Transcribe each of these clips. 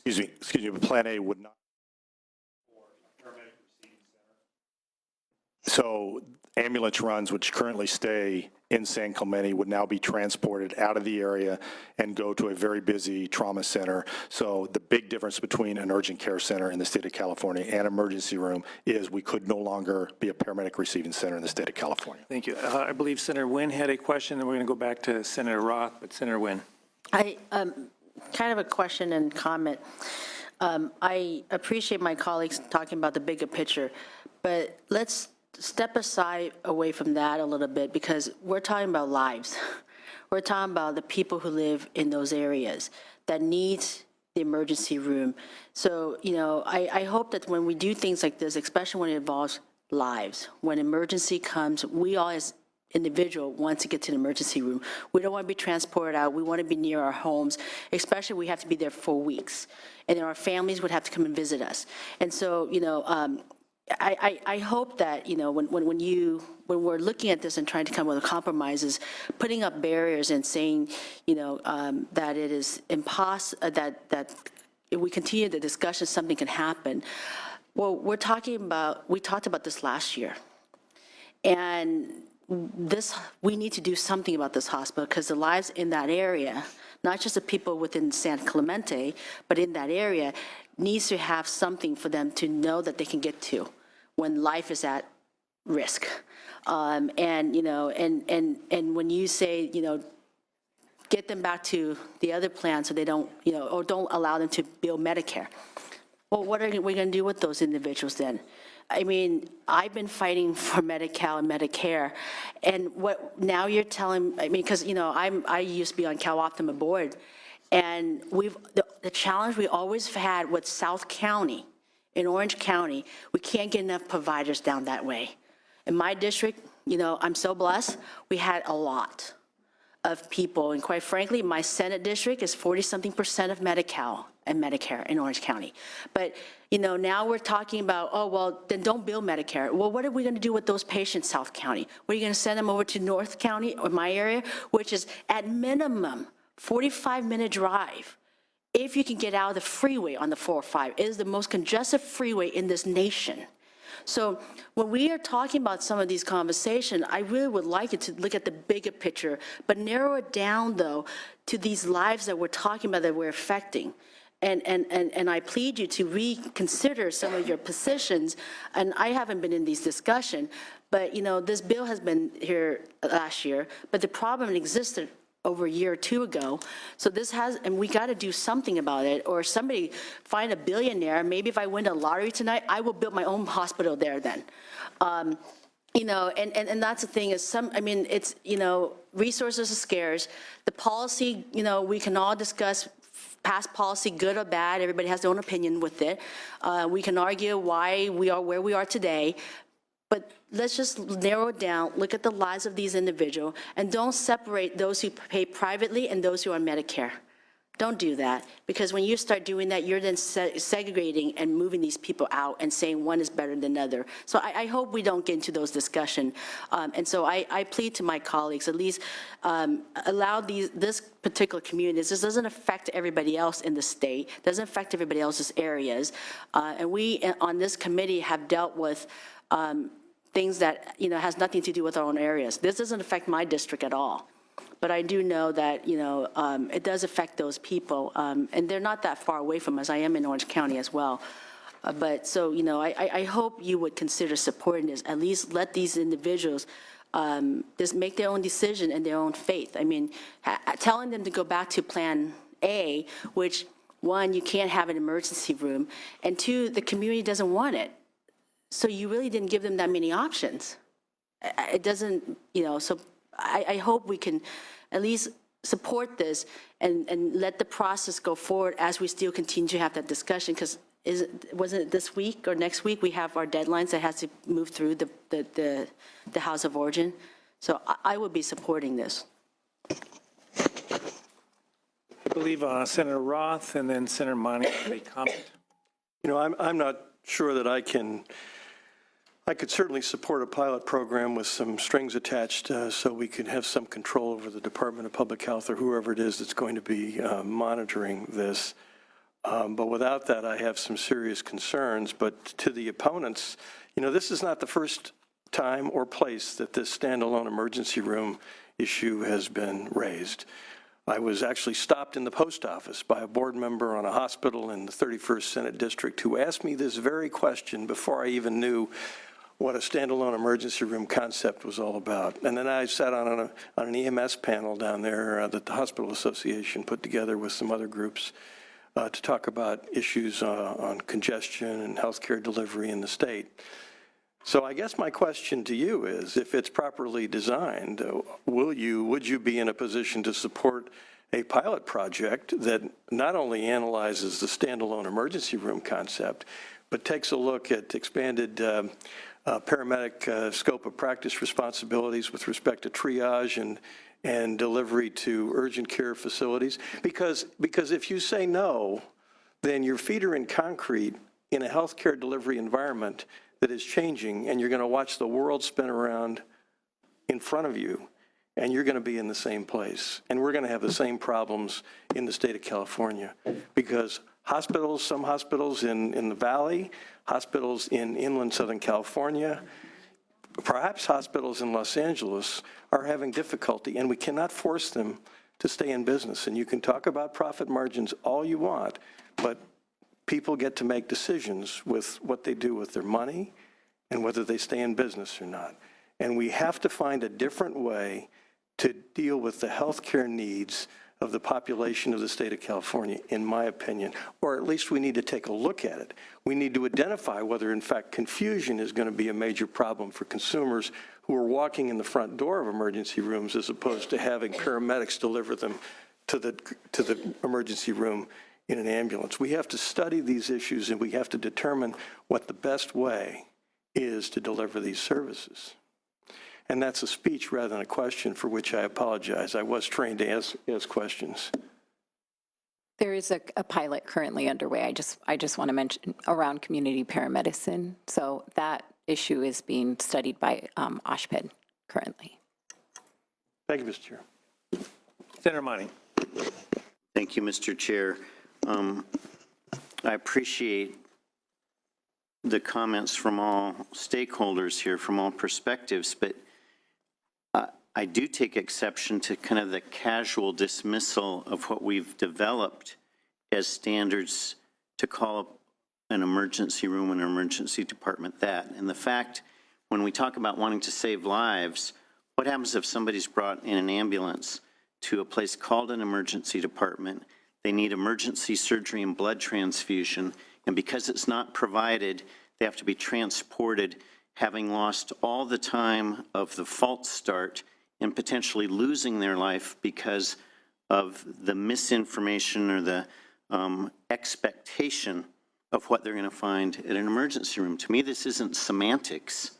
excuse me, but Plan A would not. So ambulance runs, which currently stay in San Clemente, would now be transported out of the area and go to a very busy trauma center. So the big difference between an urgent care center in the state of California and emergency room is we could no longer be a paramedic receiving center in the state of California. Thank you. I believe Senator Nguyen had a question, and we're going to go back to Senator Roth, but Senator Nguyen. I kind of a question and comment. I appreciate my colleagues talking about the bigger picture, but let's step aside away from that a little bit, because we're talking about lives. We're talking about the people who live in those areas that need the emergency room. So, you know, I hope that when we do things like this, especially when it involves lives, when emergency comes, we all as individual want to get to the emergency room. We don't want to be transported out. We want to be near our homes, especially we have to be there for weeks. And then our families would have to come and visit us. And so, you know, I hope that, you know, when we're looking at this and trying to come up with compromises, putting up barriers and saying, you know, that it is impossible, that if we continue the discussion, something can happen. Well, we talked about this last year. And we need to do something about this hospital, because the lives in that area, not just the people within San Clemente, but in that area, needs to have something for them to know that they can get to when life is at risk. And, you know, and when you say, you know, get them back to the other plan so they don't, you know, or don't allow them to bill Medicare. Well, what are we going to do with those individuals then? I mean, I've been fighting for Medi-Cal and Medicare, and what now you're telling, I mean, because, you know, I used to be on Cal Optima board, and the challenge we always had with South County, in Orange County, we can't get enough providers down that way. In my district, you know, I'm so blessed, we had a lot of people, and quite frankly, my Senate district is 40-something% of Medi-Cal and Medicare in Orange County. But, you know, now we're talking about, oh, well, then don't bill Medicare. Well, what are we gonna do with those patients, South County? What, are you gonna send them over to North County or my area, which is at minimum 45-minute drive? If you can get out of the freeway on the 405, it is the most congested freeway in this nation. So when we are talking about some of these conversations, I really would like you to look at the bigger picture, but narrow it down, though, to these lives that we're talking about that we're affecting. And I plead you to reconsider some of your positions. And I haven't been in these discussions, but, you know, this bill has been here last year, but the problem existed over a year or two ago. So this and we got to do something about it, or somebody find a billionaire. Maybe if I win a lottery tonight, I will build my own hospital there then. You know, and that's the thing is I mean, it's, you know, resources are scarce. The policy, you know, we can all discuss past policy, good or bad. Everybody has their own opinion with it. We can argue why we are where we are today. But let's just narrow it down, look at the lives of these individuals, and don't separate those who pay privately and those who are on Medicare. Don't do that, because when you start doing that, you're then segregating and moving these people out and saying one is better than another. So I hope we don't get into those discussions. And so I plead to my colleagues, at least allow this particular community. This doesn't affect everybody else in the state, doesn't affect everybody else's areas. And we on this committee have dealt with things that, you know, has nothing to do with our own areas. This doesn't affect my district at all. But I do know that, you know, it does affect those people, and they're not that far away from us. I am in Orange County as well. But so, you know, I hope you would consider supporting this. At least let these individuals just make their own decision and their own faith. I mean, telling them to go back to Plan A, which, one, you can't have an emergency room, and two, the community doesn't want it. So you really didn't give them that many options. It doesn't, you know, so I hope we can at least support this and let the process go forward as we still continue to have that discussion, because wasn't it this week or next week we have our deadlines that has to move through the House of Origin. So I would be supporting this. I believe Senator Roth and then Senator Monty have a comment. You know, I'm not sure that I could certainly support a pilot program with some strings attached so we can have some control over the Department of Public Health or whoever it is that's going to be monitoring this. But without that, I have some serious concerns. But to the opponents, this is not the first time or place that this standalone emergency room issue has been raised. I was actually stopped in the post office by a board member on a hospital in the 31st Senate District who asked me this very question before I even knew what a standalone emergency room concept was all about. And then I sat on an EMS panel down there that the Hospital Association put together with some other groups to talk about issues on congestion and healthcare delivery in the state. So I guess my question to you is, if it's properly designed, would you be in a position to support a pilot project that not only analyzes the standalone emergency room concept, but takes a look at expanded paramedic scope of practice responsibilities with respect to triage and delivery to urgent care facilities? Because if you say no, then your feet are in concrete in a healthcare delivery environment that is changing, and you're going to watch the world spin around in front of you, and you're going to be in the same place. And we're going to have the same problems in the state of California, because hospitals, some hospitals in the Valley, hospitals in inland Southern California, perhaps hospitals in Los Angeles are having difficulty, and we cannot force them to stay in business. And you can talk about profit margins all you want, but people get to make decisions with what they do with their money and whether they stay in business or not. And we have to find a different way to deal with the healthcare needs of the population of the state of California, in my opinion, or at least we need to take a look at it. We need to identify whether, in fact, confusion is going to be a major problem for consumers who are walking in the front door of emergency rooms as opposed to having paramedics deliver them to the emergency room in an ambulance. We have to study these issues, and we have to determine what the best way is to deliver these services. And that's a speech rather than a question, for which I apologize. I was trained to ask questions. There is a pilot currently underway. I just want to mention around community paramedicine. So that issue is being studied by OSHPD currently. Thank you, Mr. Chair. Senator Money. Thank you, Mr. Chair. I appreciate the comments from all stakeholders here, from all perspectives, but I do take exception to kind of the casual dismissal of what we've developed as standards to call an emergency room, an emergency department that. And the fact, when we talk about wanting to save lives, what happens if somebody's brought in an ambulance to a place called an emergency department? They need emergency surgery and blood transfusion, and because it's not provided, they have to be transported, having lost all the time of the false start and potentially losing their life because of the misinformation or the expectation of what they're going to find at an emergency room. To me, this isn't semantics,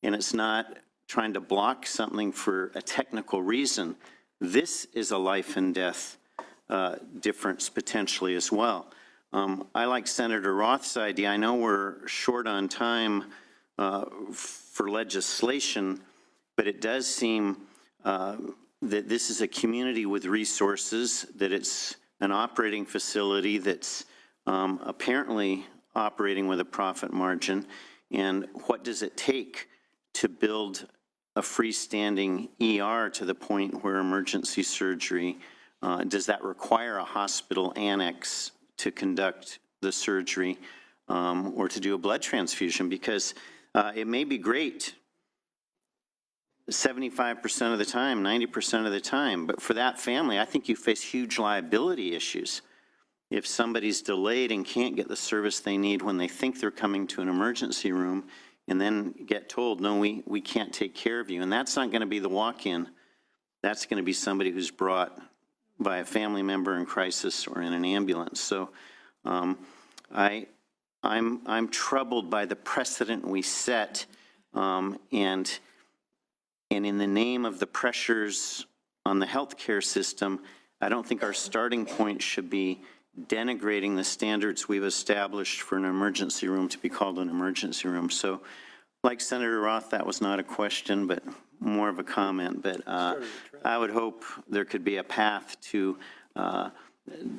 and it's not trying to block something for a technical reason. This is a life and death difference potentially as well. I like Senator Roth's idea. I know we're short on time for legislation, but it does seem that this is a community with resources, that it's an operating facility that's apparently operating with a profit margin. And what does it take to build a freestanding ER to the point where emergency surgery, does that require a hospital annex to conduct the surgery or to do a blood transfusion? Because it may be great 75% of the time, 90% of the time, but for that family, I think you face huge liability issues. If somebody's delayed and can't get the service they need when they think they're coming to an emergency room and then get told, no, we can't take care of you. And that's not going to be the walk-in. That's going to be somebody who's brought by a family member in crisis or in an ambulance. So I'm troubled by the precedent we set, and in the name of the pressures on the healthcare system, I don't think our starting point should be denigrating the standards we've established for an emergency room to be called an emergency room. So, like Senator Roth, that was not a question, but more of a comment. But I would hope there could be a path to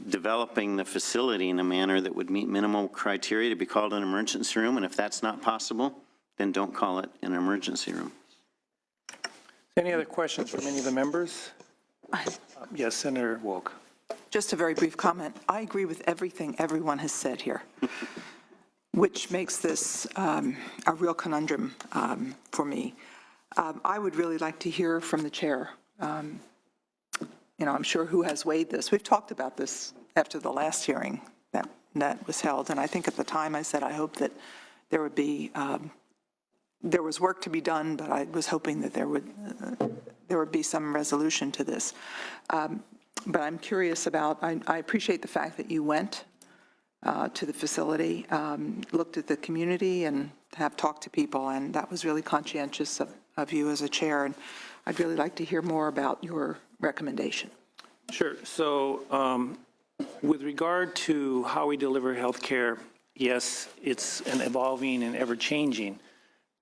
developing the facility in a manner that would meet minimal criteria to be called an emergency room, and if that's not possible, then don't call it an emergency room. Any other questions from any of the members? Yes, Senator Wolk. Just a very brief comment. I agree with everything everyone has said here, which makes this a real conundrum for me. I would really like to hear from the chair. I'm sure who has weighed this. We've talked about this after the last hearing that was held, and I think at the time I said I hope that there would be, there was work to be done, but I was hoping that there would be some resolution to this. But I'm curious about, I appreciate the fact that you went to the facility, looked at the community, and have talked to people, and that was really conscientious of you as a chair, and I'd really like to hear more about your recommendation. Sure. So with regard to how we deliver healthcare, yes, it's an evolving and ever-changing.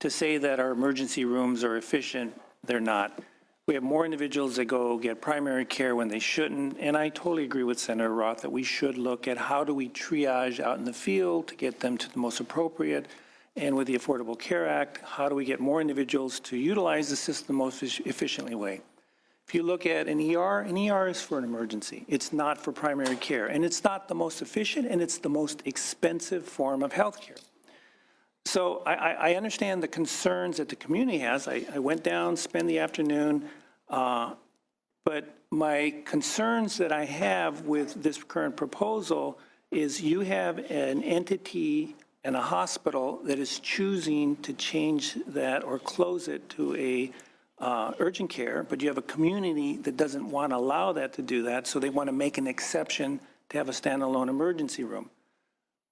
To say that our emergency rooms are efficient, they're not. We have more individuals that go get primary care when they shouldn't, and I totally agree with Senator Roth that we should look at how do we triage out in the field to get them to the most appropriate, and with the Affordable Care Act, how do we get more individuals to utilize the system the most efficiently way. If you look at an ER is for an emergency. It's not for primary care, and it's not the most efficient, and it's the most expensive form of healthcare. So I understand the concerns that the community has. I went down, spent the afternoon, but my concerns that I have with this current proposal is you have an entity and a hospital that is choosing to change that or close it to a urgent care, but you have a community that doesn't want to allow that to do that, so they want to make an exception to have a standalone emergency room.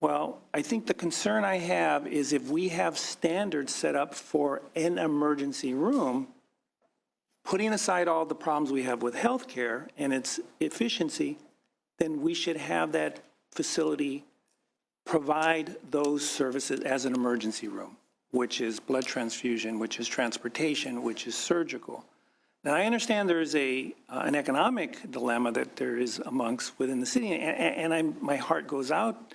Well, I think the concern I have is if we have standards set up for an emergency room, putting aside all the problems we have with healthcare and its efficiency, then we should have that facility provide those services as an emergency room, which is blood transfusion, which is transportation, which is surgical. Now, I understand there is an economic dilemma that there is within the city, and my heart goes out.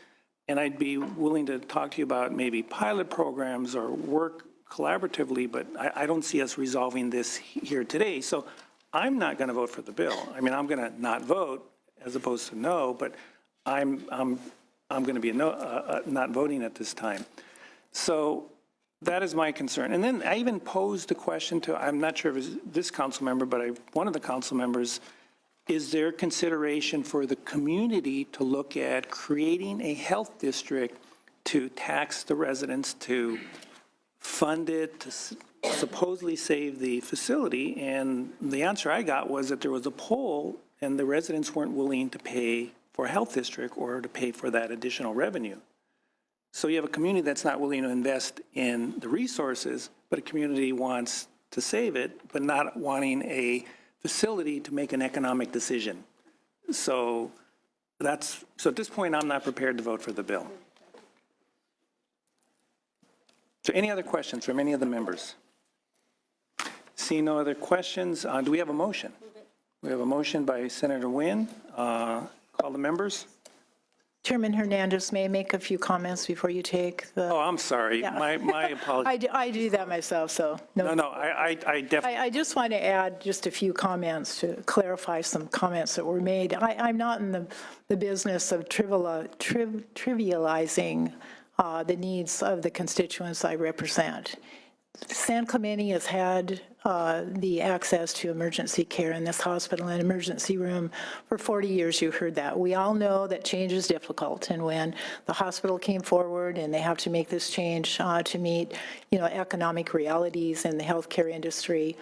And I'd be willing to talk to you about maybe pilot programs or work collaboratively, but I don't see us resolving this here today. So I'm not going to vote for the bill. I mean, I'm going to not vote as opposed to no, but I'm going to be not voting at this time. So that is my concern. And then I even posed a question to, I'm not sure if it was this council member, but one of the council members, is there consideration for the community to look at creating a health district to tax the residents, to fund it, to supposedly save the facility? And the answer I got was that there was a poll and the residents weren't willing to pay for a health district or to pay for that additional revenue. So you have a community that's not willing to invest in the resources, but a community wants to save it, but not wanting a facility to make an economic decision. So at this point, I'm not prepared to vote for the bill. So any other questions from any of the members? Seeing no other questions, do we have a motion? We have a motion by Senator Nguyen. Call the members. Chairman Hernandez, may I make a few comments before you take the? Oh, I'm sorry. Yeah. My apologies. I do that myself, so. No, I definitely. I just want to add just a few comments to clarify some comments that were made. I'm not in the business of trivializing the needs of the constituents I represent. San Clemente has had the access to emergency care in this hospital and emergency room for 40 years. You heard that. We all know that change is difficult, and when the hospital came forward and they have to make this change to meet, economic realities in the healthcare industry,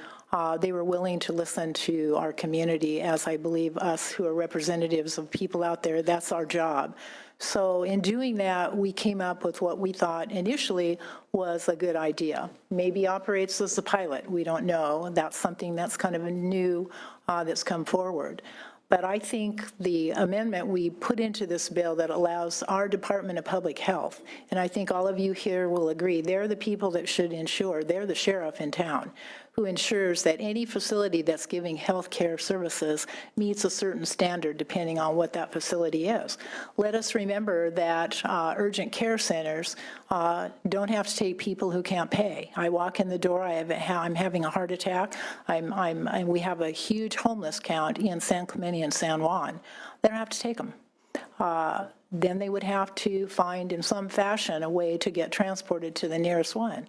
they were willing to listen to our community, as I believe us who are representatives of people out there, that's our job. So in doing that, we came up with what we thought initially was a good idea. Maybe operates as a pilot, we don't know. That's something that's kind of a new that's come forward. But I think the amendment we put into this bill that allows our Department of Public Health, and I think all of you here will agree, they're the people that should ensure, they're the sheriff in town. who ensures that any facility that's giving healthcare services meets a certain standard depending on what that facility is. Let us remember that urgent care centers don't have to take people who can't pay. I walk in the door, I'm having a heart attack, and we have a huge homeless count in San Clemente and San Juan. They don't have to take them. Then they would have to find in some fashion a way to get transported to the nearest one.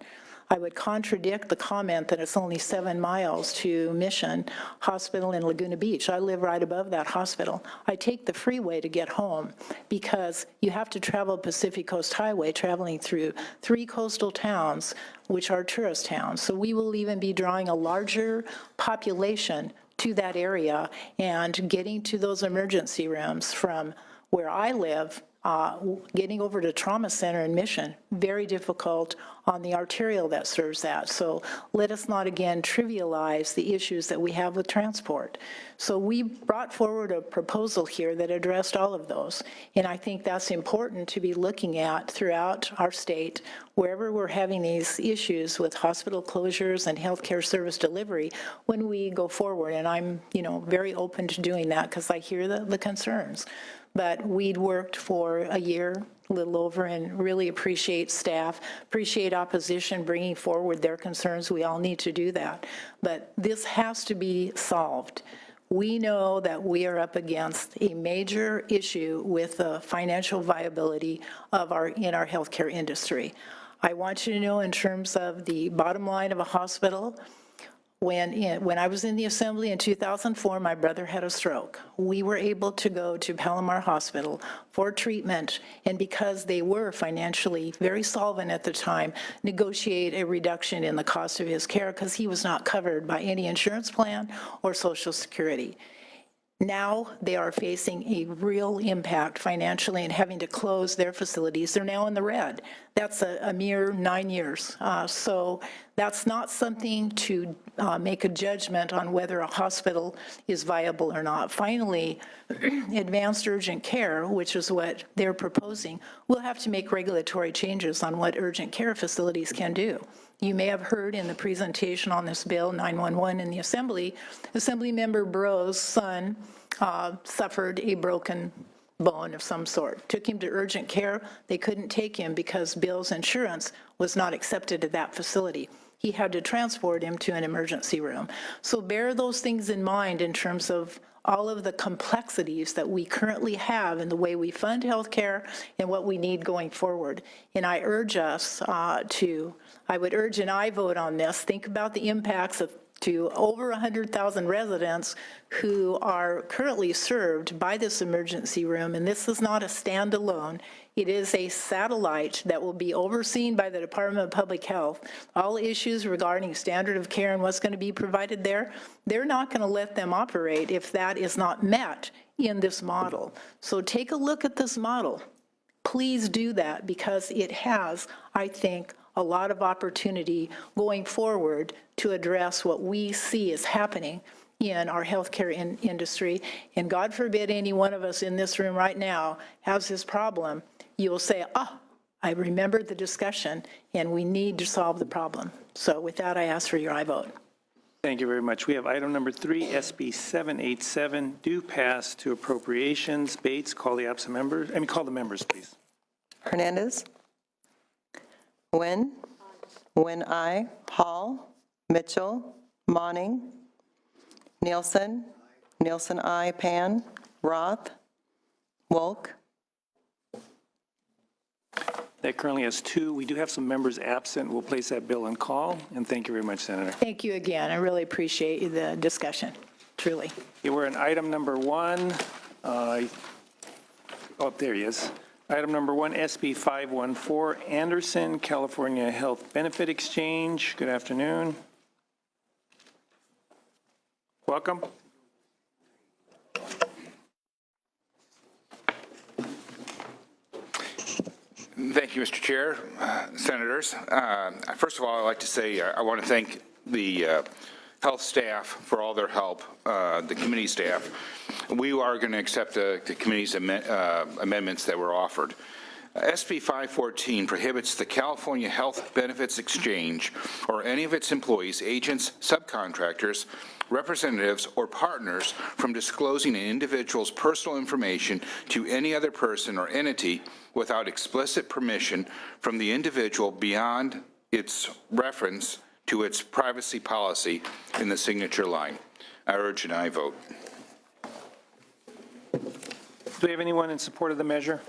I would contradict the comment that it's only 7 miles to Mission Hospital in Laguna Beach. I live right above that hospital. I take the freeway to get home because you have to travel Pacific Coast Highway, traveling through 3 coastal towns, which are tourist towns. So we will even be drawing a larger population to that area and getting to those emergency rooms from where I live. Getting over to Trauma Center in Mission, very difficult on the arterial that serves that. So let us not again trivialize the issues that we have with transport. So we brought forward a proposal here that addressed all of those. And I think that's important to be looking at throughout our state, wherever we're having these issues with hospital closures and healthcare service delivery when we go forward. And I'm, very open to doing that because I hear the concerns. But we'd worked for a year, a little over, and really appreciate staff, appreciate opposition bringing forward their concerns. We all need to do that. But this has to be solved. We know that we are up against a major issue with the financial viability of our healthcare industry. I want you to know in terms of the bottom line of a hospital, when I was in the Assembly in 2004, my brother had a stroke. We were able to go to Palomar Hospital for treatment, and because they were financially very solvent at the time, negotiate a reduction in the cost of his care because he was not covered by any insurance plan or Social Security. Now they are facing a real impact financially and having to close their facilities. They're now in the red. That's a mere 9 years. So that's not something to make a judgment on whether a hospital is viable or not. Finally, advanced urgent care, which is what they're proposing, will have to make regulatory changes on what urgent care facilities can do. You may have heard in the presentation on this bill, 911 in the Assembly, Assemblymember Burrow's son suffered a broken bone of some sort. Took him to urgent care. They couldn't take him because Bill's insurance was not accepted at that facility. He had to transport him to an emergency room. So bear those things in mind in terms of all of the complexities that we currently have in the way we fund healthcare and what we need going forward. And I urge us I would urge an aye vote on this. Think about the impacts to over 100,000 residents who are currently served by this emergency room. And this is not a standalone. It is a satellite that will be overseen by the Department of Public Health. All issues regarding standard of care and what's going to be provided there, they're not going to let them operate if that is not met in this model. So take a look at this model. Please do that because it has, I think, a lot of opportunity going forward to address what we see is happening in our healthcare industry. And God forbid any one of us in this room right now has this problem. You will say, I remembered the discussion and we need to solve the problem. So with that, I ask for your aye vote. Thank you very much. We have item number 3, SB 787, due pass to appropriations. Bates, call the absent members. Call the members, please. Hernandez. Nguyen aye. Hall. Mitchell. Monning. Nielsen. Nielsen aye. Pan. Roth. Wolk. That currently has 2. We do have some members absent. We'll place that bill on call, and thank you very much, Senator. Thank you again. I really appreciate the discussion, truly. Okay, we're on item number 1. There he is. Item number 1, SB 514, Anderson, California Health Benefit Exchange. Good afternoon. Welcome. Thank you, Mr. Chair, Senators. First of all, I'd like to say I want to thank the health staff for all their help, the committee staff. We are going to accept the committee's amendments that were offered. SB 514 prohibits the California Health Benefits Exchange or any of its employees, agents, subcontractors, representatives, or partners from disclosing an individual's personal information to any other person or entity without explicit permission from the individual beyond its reference to its privacy policy in the signature line. I urge an aye vote. Do we have anyone in support of the measure?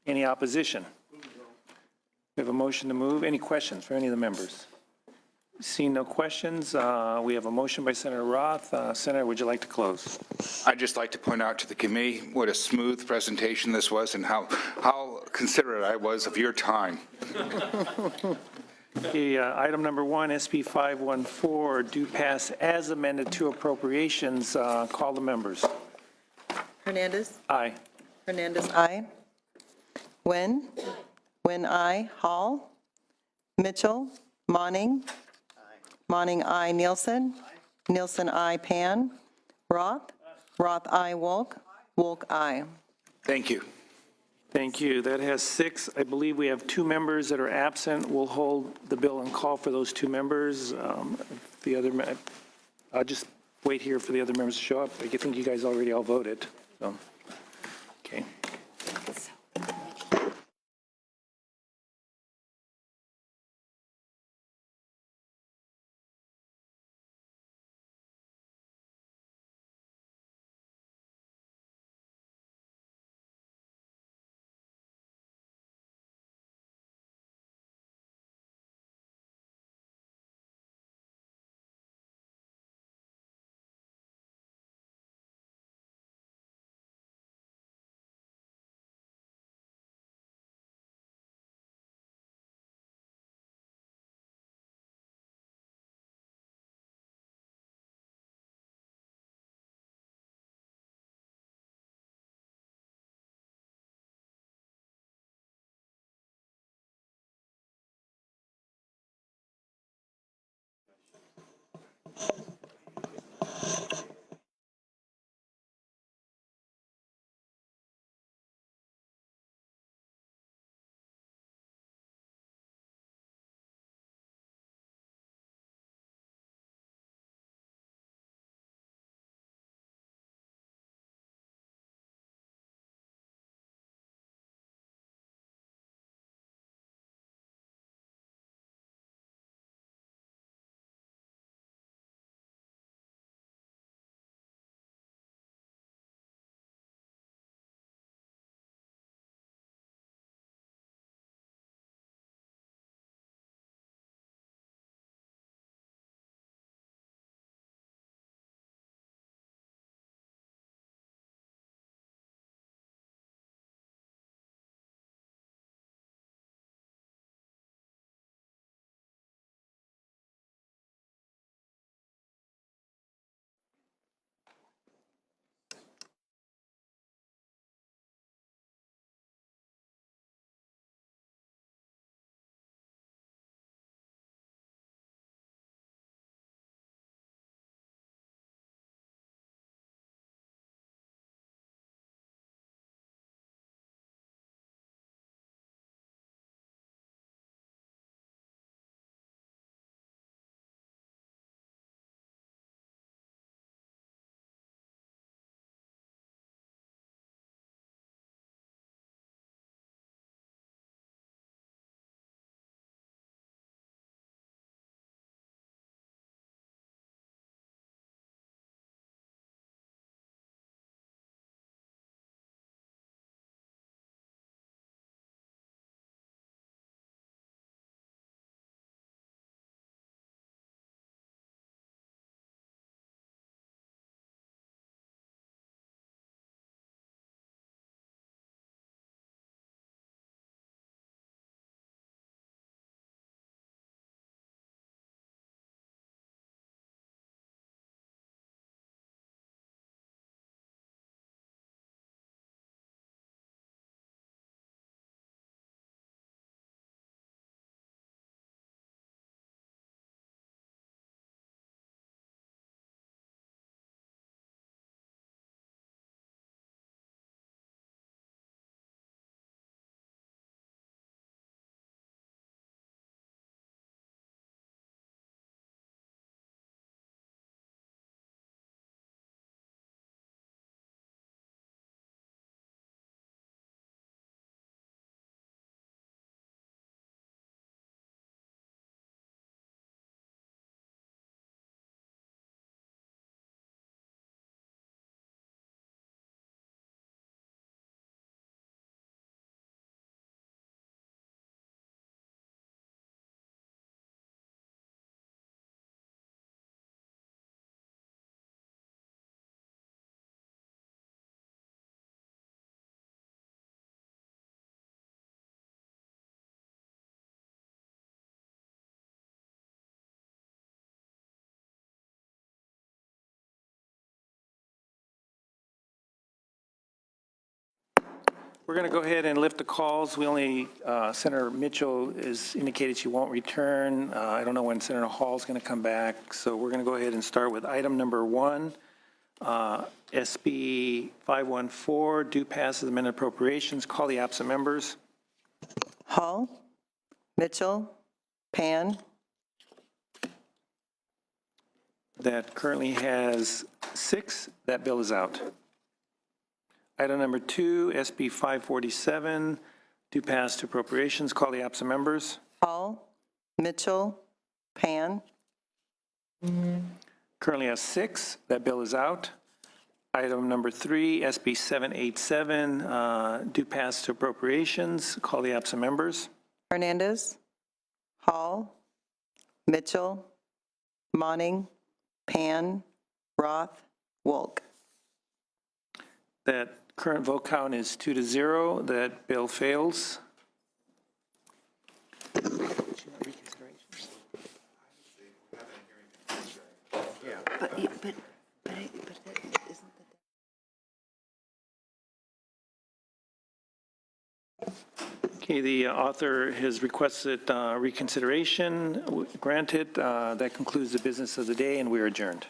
Any opposition? We have a motion to move. Any questions for any of the members? Seeing no questions, we have a motion by Senator Roth. Senator, would you like to close? I'd just like to point out to the committee what a smooth presentation this was and how considerate I was of your time. Item number 1, SB 514, do pass as amended to appropriations. Call the members. Hernandez. Aye. Hernandez, aye. Nguyen. Nguyen, aye. Hall. Mitchell. Monning. Monning, aye. Nielsen. Nielsen, aye. Pan. Roth. Roth, aye. Wolk. Wolk, aye. Thank you. Thank you. That has 6. I believe we have 2 members that are absent. We'll hold the bill and call for those 2 members. The other, I'll just wait here for the other members to show up. I think you guys already all voted, so, okay. We're going to go ahead and lift the calls. We only, Senator Mitchell has indicated she won't return. I don't know when Senator Hall's going to come back, so we're going to go ahead and start with item number 1, SB 514, due passes amended appropriations. Call the absent members. Hall, Mitchell, Pan, That currently has 6. That bill is out. Item number 2, SB 547, due pass to appropriations. Call the absent members. Hall, Mitchell, Pan, Currently has 6. That bill is out. Item number 3, SB 787, due pass to appropriations. Call the absent members. Hernandez, Hall, Mitchell, Monning, Pan, Roth, Wolk. That current vote count is 2-0. That bill fails. Okay, the author has requested reconsideration. Granted, that concludes the business of the day, and we are adjourned.